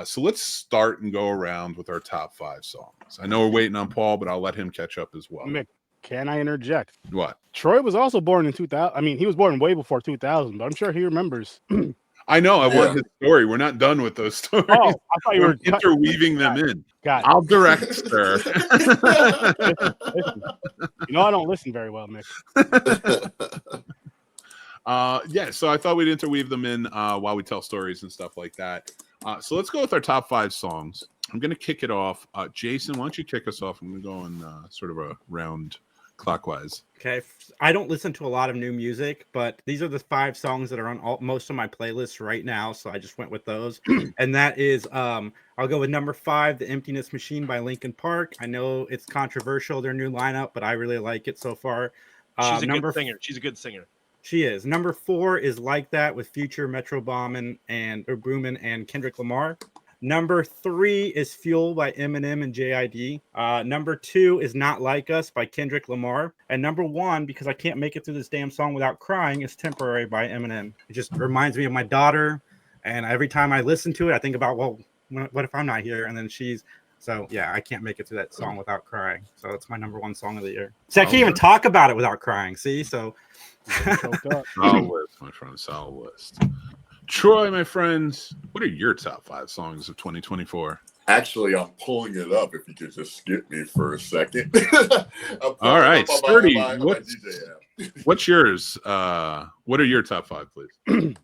So let's start and go around with our top 5 songs. I know we're waiting on Paul, but I'll let him catch up as well. Mick, can I interject? What? Troy was also born in 2000. I mean, he was born way before 2000, but I'm sure he remembers. I know. I want his story. We're not done with those stories. Oh, I thought you were interweaving them in. Got it. I'll direct, sir. Listen. You know I don't listen very well, Mick. So I thought we'd interweave them in while we tell stories and stuff like that. So let's go with our top 5 songs. I'm going to kick it off. Jason, why don't you kick us off? I'm going to go in sort of a round clockwise. Okay. I don't listen to a lot of new music, but these are the 5 songs that are on most of my playlists right now. So I just went with those. And that is, I'll go with number 5, The Emptiness Machine by Linkin Park. I know it's controversial, their new lineup, but I really like it so far. She's a good singer. She's a good singer. She is. Number 4 is Like That with Future, Metro Boomin and Kendrick Lamar. Number 3 is Fuel by Eminem and JID. Number 2 is Not Like Us by Kendrick Lamar. And number 1, because I can't make it through this damn song without crying, is Temporary by Eminem. It just reminds me of my daughter. And every time I listen to it, I think about, well, what if I'm not here? And then so yeah, I can't make it through that song without crying. So it's my number 1 song of the year. See, I can't even talk about it without crying. See, so. Solid list, my friend. Solid list. Troy, my friends, what are your top 5 songs of 2024? Actually, I'm pulling it up. If you could just skip me for a second. All right, Sturdy. What's yours? What are your top 5, please?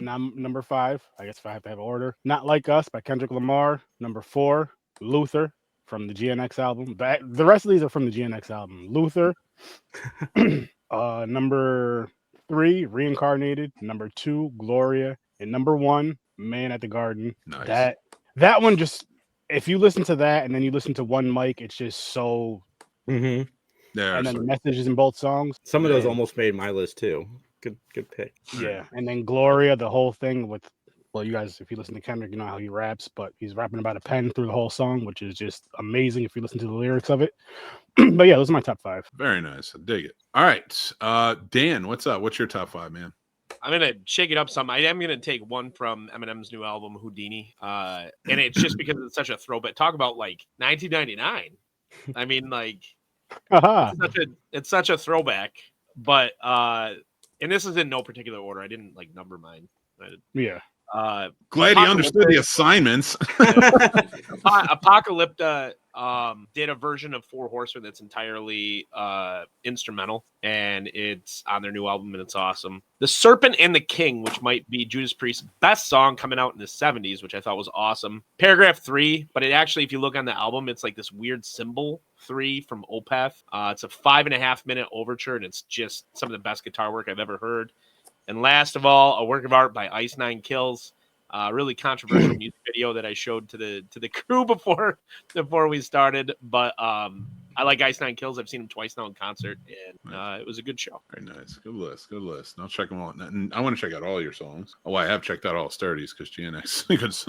Number 5. I guess if I have to have an order. Not Like Us by Kendrick Lamar. Number 4, Luther from the GNX album. The rest of these are from the GNX album. Luther. Number 3, Reincarnated. Number 2, Gloria. And number 1, Man at the Garden. Nice. That one just, if you listen to that and then you listen to One Mic, it's just so. Mm-hmm. Yeah. And then the messages in both songs. Some of those almost made my list too. Good pick. Yeah, and then Gloria, the whole thing with. Well, you guys, if you listen to Kendrick, you know how he raps, but he's rapping about a pen through the whole song, which is just amazing if you listen to the lyrics of it. But yeah, those are my top 5. Very nice. I dig it. All right. Dan, what's up? What's your top 5, man? I'm going to shake it up some. I am going to take one from Eminem's new album, Houdini. And it's just because it's such a throwback. Talk about like 1999. I mean, like, it's such a throwback. But, and this is in no particular order. I didn't like number mine. Yeah. Glad he understood the assignments. Apocalypta did a version of Four Horsemen that's entirely instrumental, and it's on their new album, and it's awesome. The Serpent and the King, which might be Judas Priest's best song coming out in the 70s, which I thought was awesome. Paragraph 3, but it actually, if you look on the album, it's like this weird symbol 3 from Opeth. It's a 5.5-minute overture, and it's just some of the best guitar work I've ever heard. And last of all, a work of art by Ice Nine Kills. Really controversial music video that I showed to the crew before we started. But I like Ice Nine Kills. I've seen him twice now in concert, and it was a good show. Very nice. Good list. I'll check them all. And I want to check out all your songs. Oh, I have checked out all Sturdy's because GNX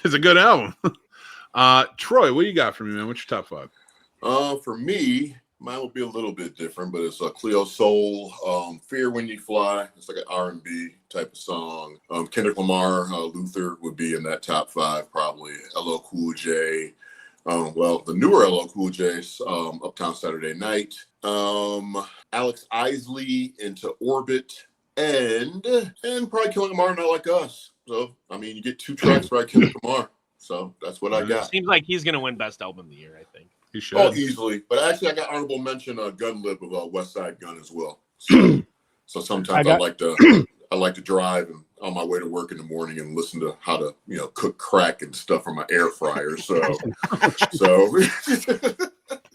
it's a good album. Troy, what you got for me, man? What's your top 5? For me, mine will be a little bit different, but it's a Cleo Soul, Fear When You Fly. It's like an R&B type of song. Kendrick Lamar, Luther would be in that top 5 probably. LL Cool J. The newer LL Cool J's, Uptown Saturday Night. Alex Isley, Into Orbit. And probably Kendrick Lamar, Not Like Us. So, I mean, you get 2 tracks by Kendrick Lamar. So that's what I got. Seems like he's going to win Best Album of the Year, I think. He should. Oh, easily. But actually, I got honorable mention Gun Lib of West Side Gun as well. So sometimes I like to drive and on my way to work in the morning and listen to how to cook crack and stuff from my air fryer. So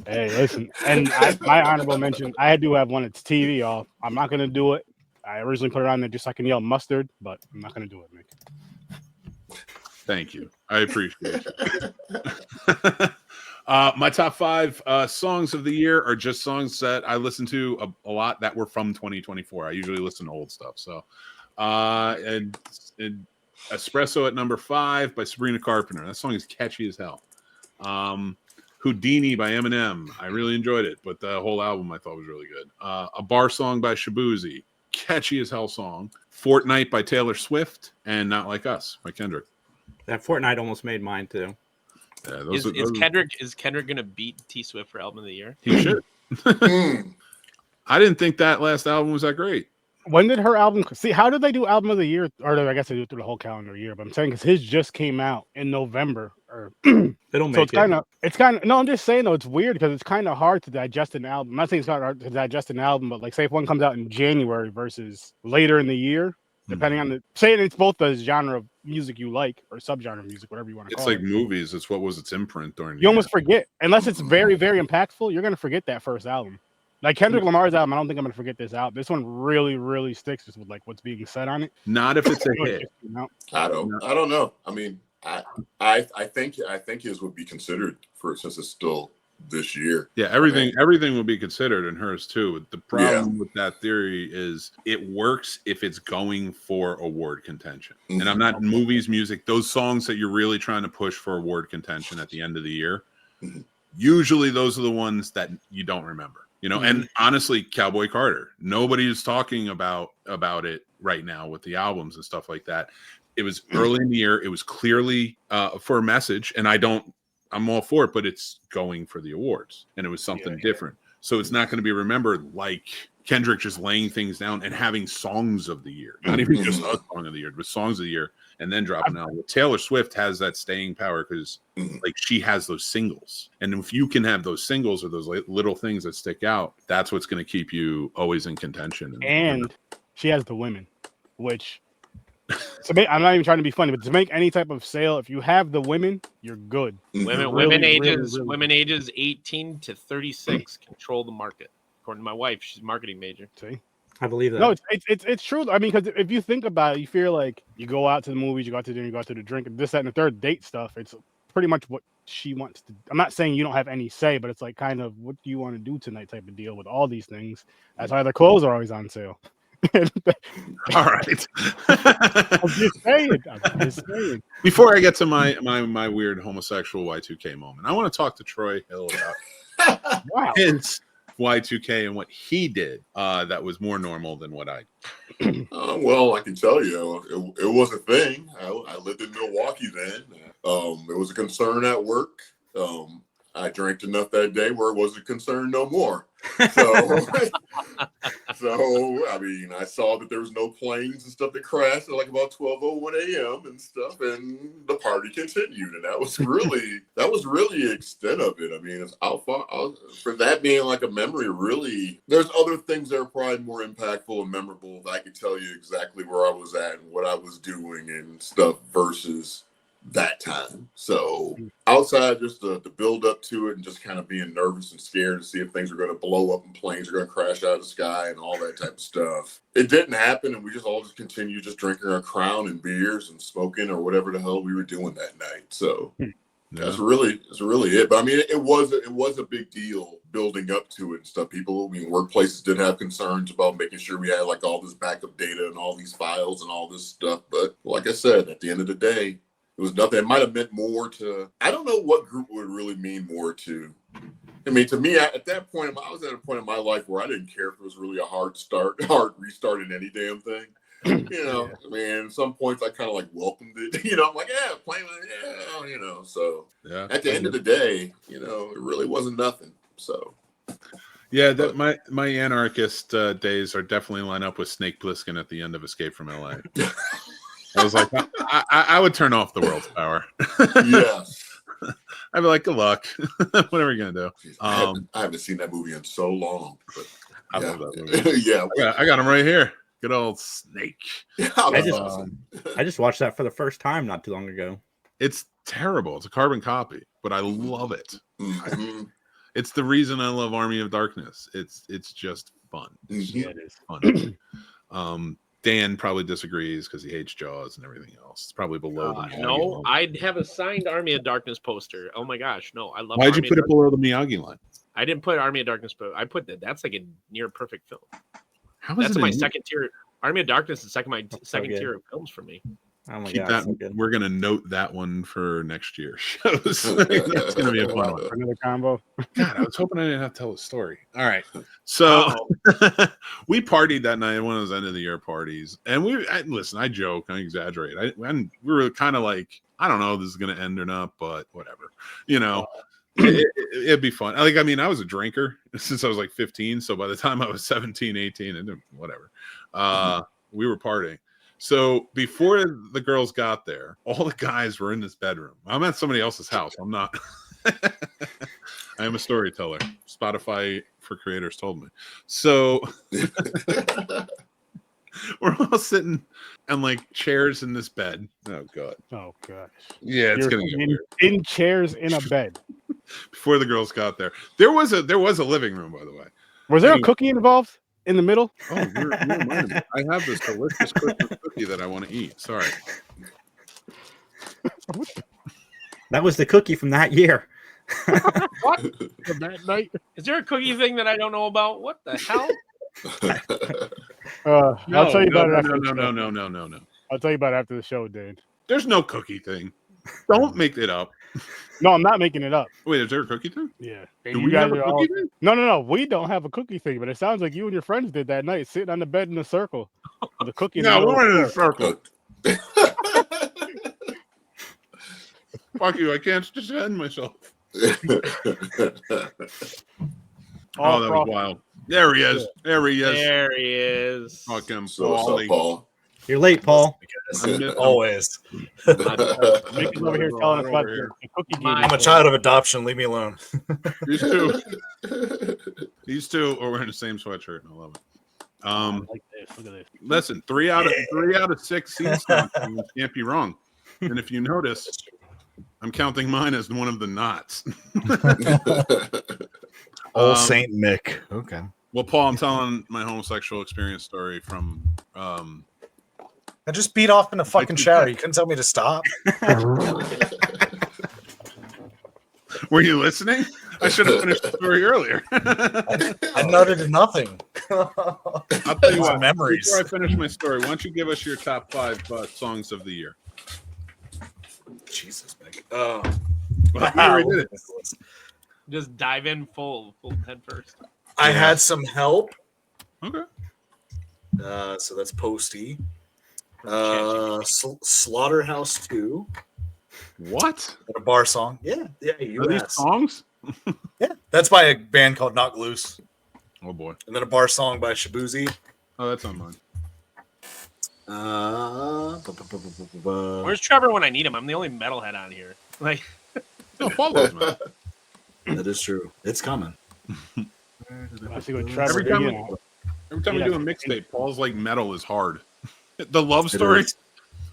Hey, listen, and my honorable mention, I do have one. It's TV off. I'm not gonna do it. I originally put it on there just so I can yell mustard, but I'm not gonna do it, Mick. Thank you. I appreciate it. My top 5 songs of the year are just songs that I listen to a lot that were from 2024. I usually listen to old stuff. So, and Espresso at number 5 by Sabrina Carpenter. That song is catchy as hell. Houdini by Eminem. I really enjoyed it, but the whole album I thought was really good. A Bar Song by Shabuzi. Catchy as hell song. Fortnite by Taylor Swift, and Not Like Us by Kendrick. That Fortnite almost made mine too. Yeah, Is Kendrick gonna beat T Swift for album of the year? He should. Mm. I didn't think that last album was that great. When did her album? See, how did they do album of the year? Or I guess they do it through the whole calendar year. But I'm saying because his just came out in November. Or It'll make so it's kind of. No, I'm just saying though, it's weird because it's kind of hard to digest an album. I'm not saying it's not hard to digest an album, but like say if one comes out in January versus later in the year, depending on the saying it's both the genre of music you like or subgenre of music, whatever you want to It's call like it. movies. It's what was its imprint during. You almost forget unless it's very, very impactful. You're gonna forget that first album. Like Kendrick Lamar's album, I don't think I'm gonna forget this album. This one really, really sticks just with like what's being said on it. Not if it's a hit. I don't know. I mean, I think his would be considered for since it's still this year. Yeah, everything will be considered, and hers too. The problem with that theory is it works if it's going for award contention. Mm-hmm. And I'm not movies, music, those songs that you're really trying to push for award contention at the end of the year. Mm-hmm. Usually those are the ones that you don't remember. You know, and honestly, Cowboy Carter, nobody is talking about it right now with the albums and stuff like that. It was early in the year. It was clearly for a message, and I'm all for it, but it's going for the awards, and it was something different. So it's not going to be remembered like Kendrick just laying things down and having songs of the year, not even just a song of the year, but songs of the year, and then dropping out. Well, Taylor Swift has that staying power because like she has those singles, and if you can have those singles or those little things that stick out, that's what's going to keep you always in contention. And she has the women, which I'm not even trying to be funny, but to make any type of sale, if you have the women, you're good. Women ages 18 to 36 control the market, according to my wife. She's a marketing major. See, I believe that. no, it's true. I mean, because if you think about it, you feel like you go out to the movies, you go out to dinner, you go out to the drink, and this, that, and the third date stuff. It's pretty much what she wants to. I'm not saying you don't have any say, but it's like kind of what do you want to do tonight type of deal with all these things. That's why their clothes are always on sale. All right. I'm just saying. Before I get to my weird homosexual Y2K moment, I want to talk to Troy Hill about his Y2K and what he did that was more normal than what I did. Well, I can tell you, it was a thing. I lived in Milwaukee then. It was a concern at work. I drank enough that day where it wasn't a concern no more. So, I mean, I saw that there was no planes and stuff that crashed at like about 12:01 a.m. and stuff, and the party continued, and that was really the extent of it. I mean, it's for that being like a memory. Really, there's other things that are probably more impactful and memorable that I could tell you exactly where I was at and what I was doing and stuff versus that time. So outside just the build up to it and just kind of being nervous and scared to see if things are going to blow up and planes are going to crash out of the sky and all that type of stuff, it didn't happen, and we just all just continued just drinking our Crown and beers and smoking or whatever the hell we were doing that night. So that's really it. But I mean, it was a big deal building up to it and stuff. People, I mean, workplaces did have concerns about making sure we had like all this backup data and all these files and all this stuff. But like I said, at the end of the day, it was nothing. It might have meant more to, I don't know what group would really mean more to. I mean, to me, at that point, I was at a point in my life where I didn't care if it was really a hard restart in any damn thing. You know, I mean, at some points I kind of like welcomed it. You know, I'm like, yeah, playing with it, yeah, you know. So at the end of the day, you know, it really wasn't nothing. So. Yeah, my anarchist days are definitely line up with Snake Plissken at the end of Escape from LA. I was like, I would turn off the world's power. Yes. I'd be like, good luck. What are we going to do? I haven't seen that movie in so long. But I love that movie. Yeah. I got him right here. Good old Snake. I just watched that for the first time not too long ago. It's terrible. It's a carbon copy, but I love it. Mm-hmm. It's the reason I love Army of Darkness. It's just fun. Mm-hmm. Yeah, it is fun. Dan probably disagrees because he hates Jaws and everything else. It's probably below the Miyagi No, line. I'd have a signed Army of Darkness poster. Oh my gosh, no, I love. Why'd you put it below the Miyagi line? I didn't put Army of Darkness, but I put that. That's like a near perfect film. How is That's it my second tier. Army of Darkness is my second good. tier of films for me. Oh my Keep god, that. so good. We're gonna note that one for next year's shows. That's gonna be a fun one. Another combo. God, I was hoping I didn't have to tell a story. All right, so we partied that night at one of those end of the year parties, and listen. I joke, I exaggerate. We were kind of like, I don't know if this is gonna end or not, but whatever, you know. It'd be fun. Like, I mean, I was a drinker since I was like 15, so by the time I was 17, 18, and whatever, we were partying. So before the girls got there, all the guys were in this bedroom. I'm at somebody else's house. I'm not. I am a storyteller. Spotify for Creators told me. So we're all sitting on like chairs in this bed. Oh god. Oh gosh. Yeah, it's gonna get weird. In chairs in a bed. Before the girls got there, there was a living room, by the way. Was there a cookie involved in the middle? Oh, you reminded me. I have this delicious Christmas cookie that I want to eat. Sorry. That was the cookie from that year. What? From that night? Is there a cookie thing that I don't know about? What the hell? I'll tell you about it after No. I'll tell you about it after the show, dude. There's no cookie thing. Don't make it up. No, I'm not making it up. Wait, is there a cookie thing? Yeah. Do we have a cookie thing? No. We don't have a cookie thing, but it sounds like you and your friends did that night, sitting on the bed in a circle. With a cookie. No, we weren't in a circle. Fuck you! I can't defend myself. Oh, that was wild. There he is. There he is. There he is. Fucking So what's up, Paul? You're late, Paul. Always. Mick is over here telling us about the cookie game. I'm a child of adoption. Leave me alone. These two are wearing the same sweatshirt, and I love it. Like this. Look at this. Listen, 3 out of 6 Scene Snobs can't be wrong. And if you notice, I'm counting mine as one of the knots. Old Saint Mick. Okay. Well, Paul, I'm telling my homosexual experience story from. I just beat off in a fucking shower. You couldn't tell me to stop. Were you listening? I should have finished the story earlier. I noted nothing. I'll tell you what. Memories. Before I finish my story, why don't you give us your top 5 songs of the year? Jesus, Mick. Well, you already did it. Just dive in full head first. I had some help. Okay. So that's Posty. Slaughterhouse 2. What? A bar song. Yeah. Are these songs? Yeah. That's by a band called Knock Loose. Oh boy. And then a bar song by Shabuzi. Oh, that's on mine. Where's Trevor when I need him? I'm the only metalhead on here. Like, No, follows, man. That is true. It's coming. I see what Trevor Every time, did. every time we do a mixtape, Paul's like metal is hard. The love story,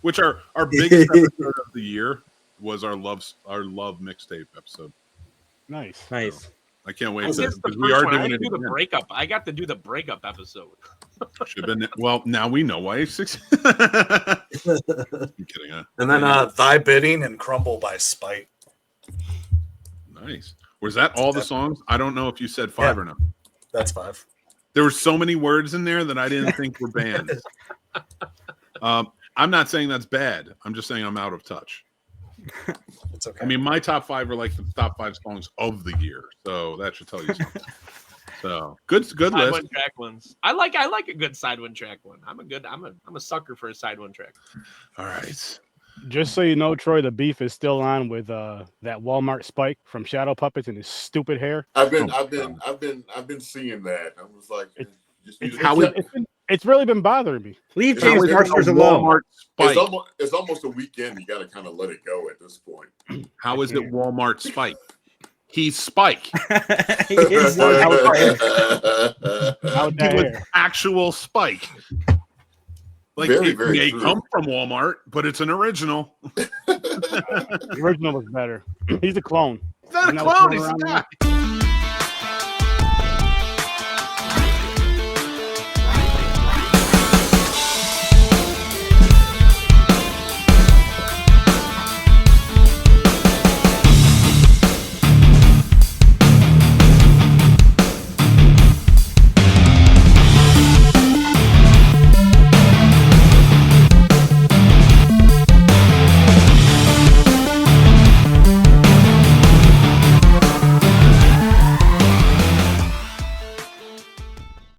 which our biggest episode of the year was our love mixtape episode. Nice. Nice. So, I can't wait this is the because we first are one. I doing had it to do the again. breakup. I got to do the breakup episode. Should have been well. Now we know why he's 6. I'm kidding, huh? And then Thy Bidding and Crumble by Spite. Nice. Was that all the songs? I don't know if you said 5 or not. That's 5. There were so many words in there that I didn't think were banned. I'm not saying that's bad. I'm just saying I'm out of touch. It's okay. I mean, my top 5 are like the top 5 songs of the year, so that should tell you something. So good Side list. one track ones. I like a good side one track one. I'm a sucker for a side one track. All right. Just so you know, Troy, the beef is still on with that Walmart Spike from Shadow Puppets and his stupid hair. I've been seeing that. I was like, It's really been bothering me. Leave James Marsters alone. Walmart Spike? It's almost a weekend. You got to kind of let it go at this point. How is it Walmart Spike? He's Spike. He is How He was actual Spike. Like Very, it very may true. come from Walmart, but it's an original. The original was better. He's a clone. Is that a Isn't that clone? what's He's going a around guy.